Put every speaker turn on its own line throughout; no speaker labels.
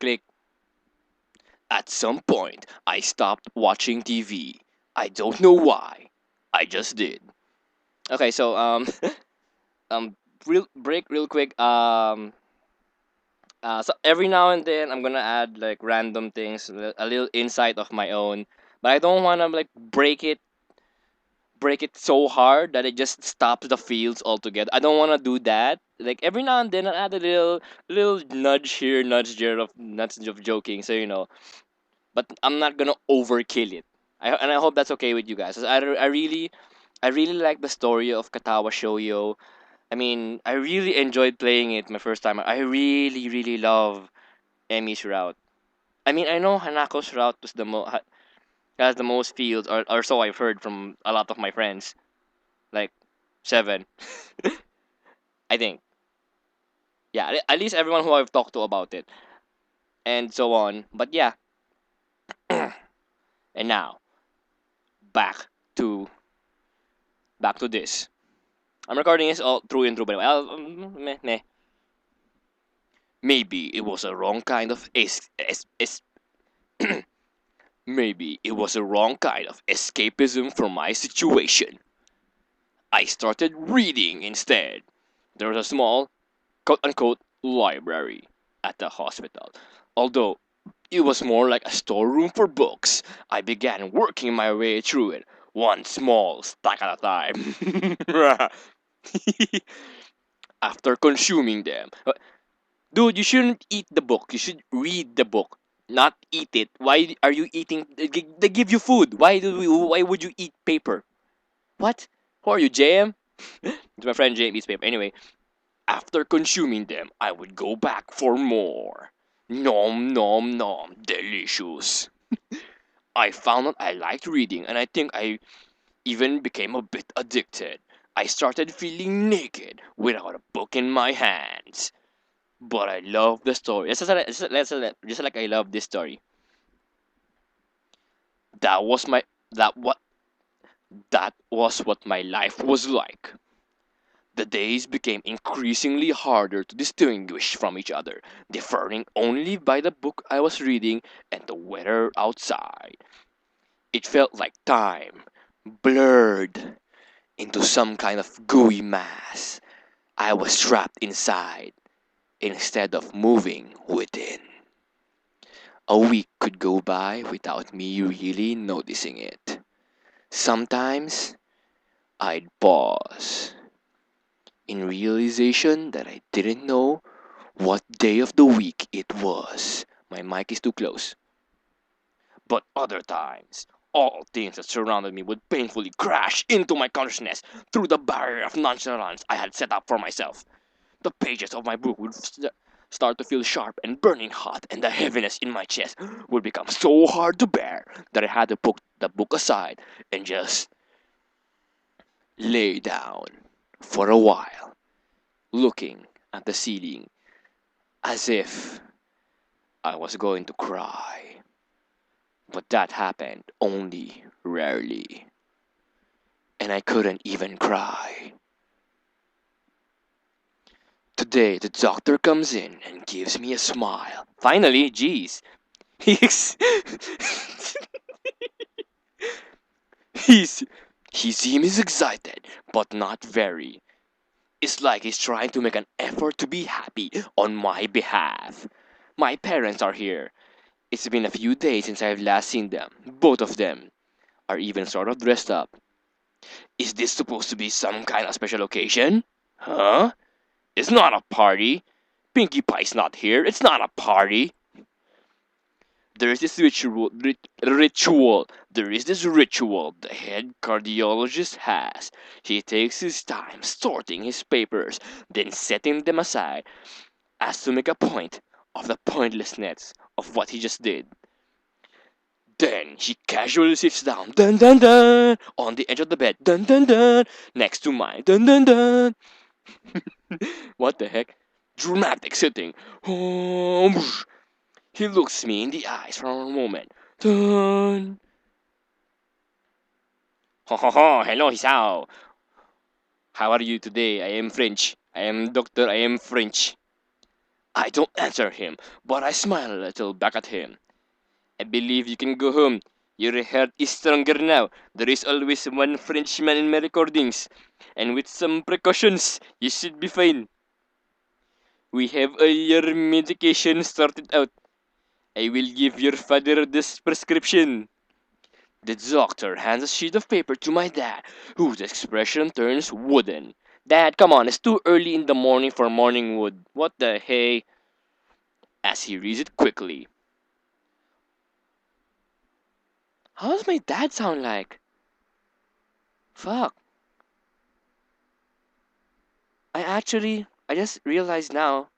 Click. At some point, I stopped watching TV. I don't know why. I just did. Okay, so um, real break real quick. So every now and then I'm gonna add like random things, a little insight of my own, but I don't wanna like break it so hard that it just stops the fields altogether. I don't wanna do that. Like every now and then I add a little nudge here, nudge of joking. So but I'm not gonna overkill it. And I hope that's okay with you guys. 'Cause I really like the story of Katawa Shoujo. I mean, I really enjoyed playing it my first time. I really love Emi's route. I mean, I know Hanako's route has the most fields, or so I've heard from a lot of my friends. Like 7, I think. Yeah, at least everyone who I've talked to about it, and so on. But yeah, and now back to back to this. I'm recording this all through and through, by the way. Meh, meh. Maybe it was a wrong kind of maybe it was a wrong kind of escapism from my situation. I started reading instead. There was a small, quote unquote, library at the hospital. Although it was more like a storeroom for books, I began working my way through it, one small stack at a time. After consuming them, dude, you shouldn't eat the book. You should read the book, not eat it. Why are you eating? They give you food. Why would you eat paper? What? Who are you, JM? It's my friend JM eats paper. Anyway, after consuming them, I would go back for more. Nom nom nom, delicious. I found out I liked reading, and I think I even became a bit addicted. I started feeling naked without a book in my hands. But I love the story. Just like I love this story. That was my that what that was what my life was like. The days became increasingly harder to distinguish from each other, differing only by the book I was reading and the weather outside. It felt like time blurred into some kind of gooey mass. I was trapped inside instead of moving within. A week could go by without me really noticing it. Sometimes I'd pause in realization that I didn't know what day of the week it was. My mic is too close. But other times, all things that surrounded me would painfully crash into my consciousness through the barrier of nonchalance I had set up for myself. The pages of my book would start to feel sharp and burning hot, and the heaviness in my chest would become so hard to bear that I had to put the book aside and just lay down for a while, looking at the ceiling as if I was going to cry. But that happened only rarely, and I couldn't even cry. Today, the doctor comes in and gives me a smile. Finally, jeez. He's, he's, he seems excited, but not very. It's like he's trying to make an effort to be happy on my behalf. My parents are here. It's been a few days since I've last seen them. Both of them are even sort of dressed up. Is this supposed to be some kind of special occasion? Huh? It's not a party. Pinkie Pie's not here. It's not a party. There is this ritual. There is this ritual the head cardiologist has. He takes his time sorting his papers, then setting them aside, as to make a point of the pointlessness of what he just did. Then he casually sits down, dun dun dun, on the edge of the bed, dun dun dun, next to mine, dun dun dun. What the heck? Dramatic sitting. He looks me in the eyes for a moment. Dun. Ho ho ho, hello Hisao. How are you today? I am French. I am doctor, I am French. I don't answer him, but I smile a little back at him. I believe you can go home. Your heart is stronger now. There is always one Frenchman in my recordings, and with some precautions, you should be fine. We have all your medication sorted out. I will give your father this prescription. The doctor hands a sheet of paper to my dad, whose expression turns wooden. Dad, come on, it's too early in the morning for morning wood. What the hey? As he reads it quickly. How does my dad sound like? Fuck. I just realized now,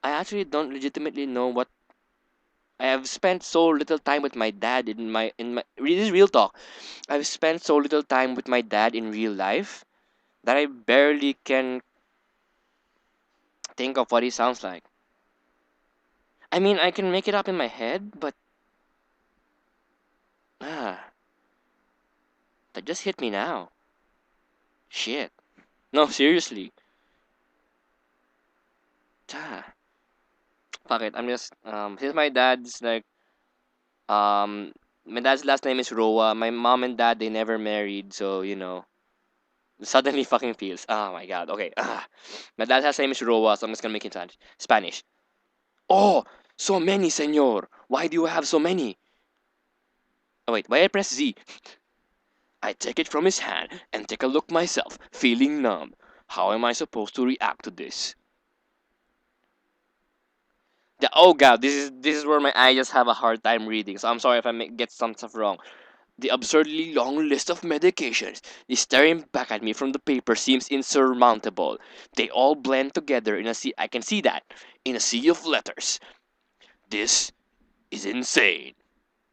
I actually don't legitimately know what. I have spent so little time with my dad this is real talk. I've spent so little time with my dad in real life that I barely can think of what he sounds like. I mean, I can make it up in my head, but ah, that just hit me now. Shit. No, seriously. Ah, fuck it. I'm just since my dad's like um my dad's last name is Roa. My mom and dad they never married, so suddenly fucking feels. Oh my god. Okay. My dad's last name is Roa, so I'm just gonna make it Spanish. Oh, so many, senor. Why do you have so many? Oh wait, why I press Z? I take it from his hand and take a look myself, feeling numb. How am I supposed to react to this? Oh god, this is where my eyes just have a hard time reading. So I'm sorry if get some stuff wrong. The absurdly long list of medications is staring back at me from the paper seems insurmountable. They all blend together in a sea. I can see that in a sea of letters. This is insane,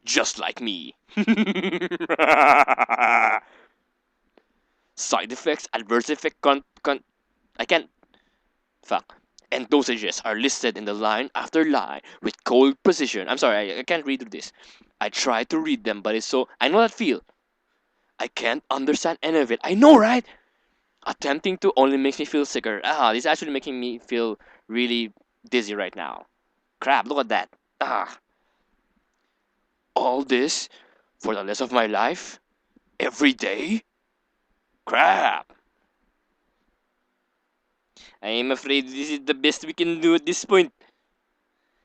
just like me. Side effects, adverse effect, I can't. Fuck. And dosages are listed in the line after line with cold precision. I'm sorry, I can't read through this. I try to read them, but it's so. I know that feel. I can't understand any of it. I know, right? Attempting to only makes me feel sicker. This is actually making me feel really dizzy right now. Crap, look at that. Ah, all this for the rest of my life? Every day? Crap. I am afraid this is the best we can do at this point.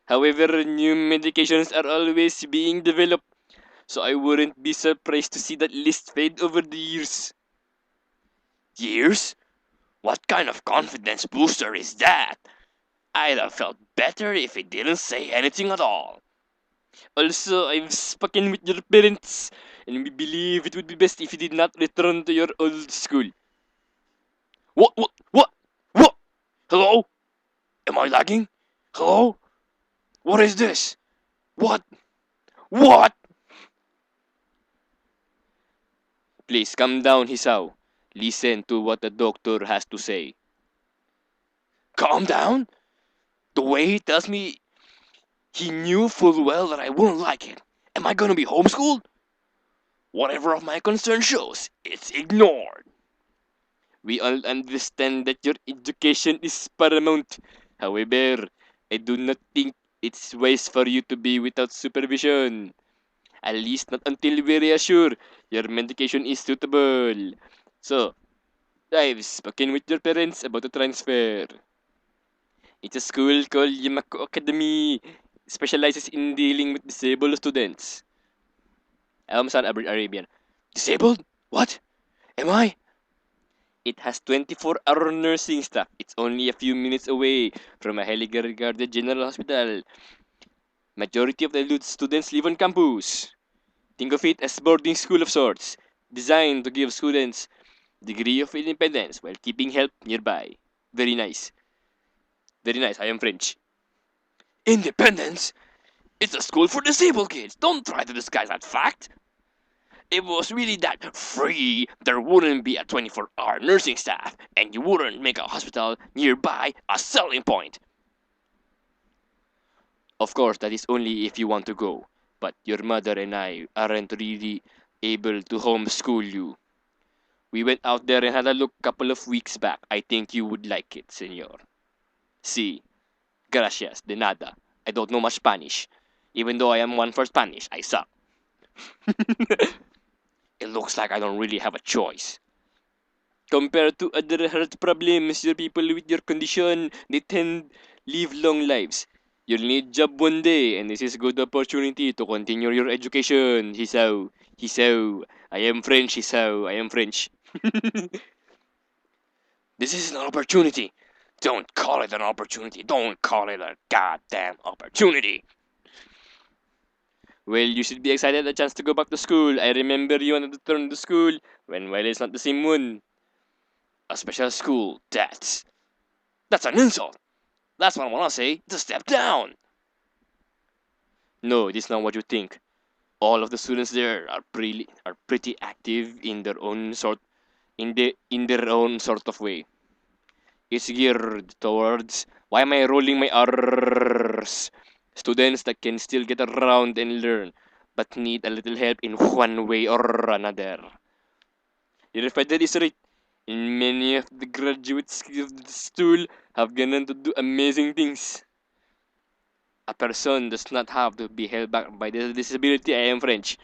However, new medications are always being developed, so I wouldn't be surprised to see that list fade over the years. Years? What kind of confidence booster is that? I'd have felt better if he didn't say anything at all. Also, I've spoken with your parents, and we believe it would be best if you did not return to your old school. What? What? What? What? Hello? Am I lagging? Hello? What is this? What? What? Please calm down, Hisao. Listen to what the doctor has to say. Calm down? The way he tells me he knew full well that I wouldn't like it. Am I gonna be homeschooled? Whatever of my concern shows, it's ignored. We all understand that your education is paramount. However, I do not think it's wise for you to be without supervision. At least not until we reassure your medication is suitable. So, I've spoken with your parents about the transfer. It's a school called Yamako Academy. Specializes in dealing with disabled students. I'm son Arabian. Disabled? What? Am I? It has 24-hour nursing staff. It's only a few minutes away from a highly regarded general hospital. Majority of the students live on campus. Think of it as boarding school of sorts, designed to give students degree of independence while keeping help nearby. Very nice. Very nice. I am French. Independence? It's a school for disabled kids. Don't try to disguise that fact. If it was really that free, there wouldn't be a 24-hour nursing staff, and you wouldn't make a hospital nearby a selling point. Of course, that is only if you want to go, but your mother and I aren't really able to homeschool you. We went out there and had a look couple of weeks back. I think you would like it, senor. See, Gracias, de nada. I don't know much Spanish. Even though I am one for Spanish, I suck. It looks like I don't really have a choice. Compared to other health problems, your people with your condition, they tend live long lives. You'll need job one day, and this is a good opportunity to continue your education. Hisao, Hisao. I am French, Hisao. I am French. This is an opportunity. Don't call it an opportunity. Don't call it a goddamn opportunity. Well, you should be excited at the chance to go back to school. I remember you wanted to return to school well, it's not the same one. A special school. That's an insult. That's what I wanna say. Just step down. No, it is not what you think. All of the students there are pretty active in their own sort of way. It's geared towards why am I rolling my R's? Students that can still get around and learn, but need a little help in one way or another. Your father is right. And many of the graduates of the school have gone on to do amazing things. A person does not have to be held back by the disability. I am French.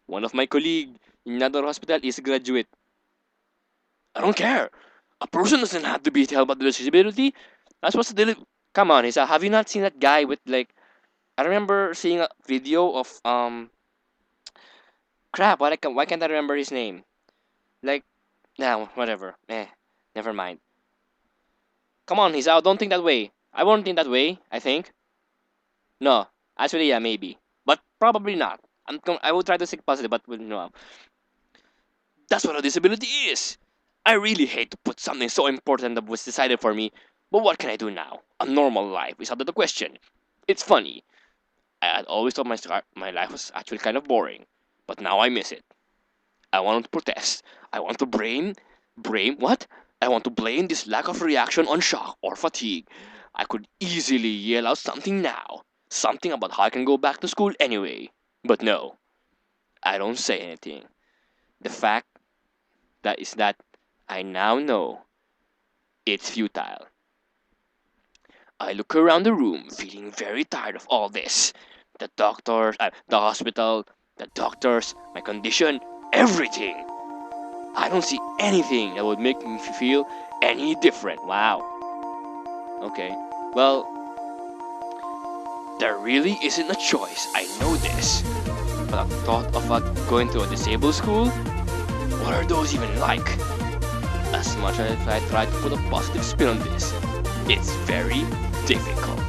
One of my colleagues in another hospital is a graduate. I don't care. A person doesn't have to be held by the disability. That's what's the come on, Isa. Have you not seen that guy with like? I remember seeing a video of crap. Why can't I remember his name? Like, now whatever. Never mind. Come on, Isa. Don't think that way. I won't think that way. I think. No, actually, yeah, maybe, but probably not. I will try to think positive, but no. That's what a disability is. I really hate to put something so important that was decided for me, but what can I do now? A normal life is out of the question. It's funny. I had always thought my life was actually kind of boring, but now I miss it. I want to protest. I want to blame what? I want to blame this lack of reaction on shock or fatigue. I could easily yell out something now. Something about how I can go back to school anyway. But no, I don't say anything. The fact that is that I now know it's futile. I look around the room, feeling very tired of all this. The doctors, the hospital, the doctors, my condition, everything. I don't see anything that would make me feel any different. Wow. Okay. Well, there really isn't a choice. I know this. But the thought of going to a disabled school? What are those even like? As much as I try to put a positive spin on this, it's very difficult.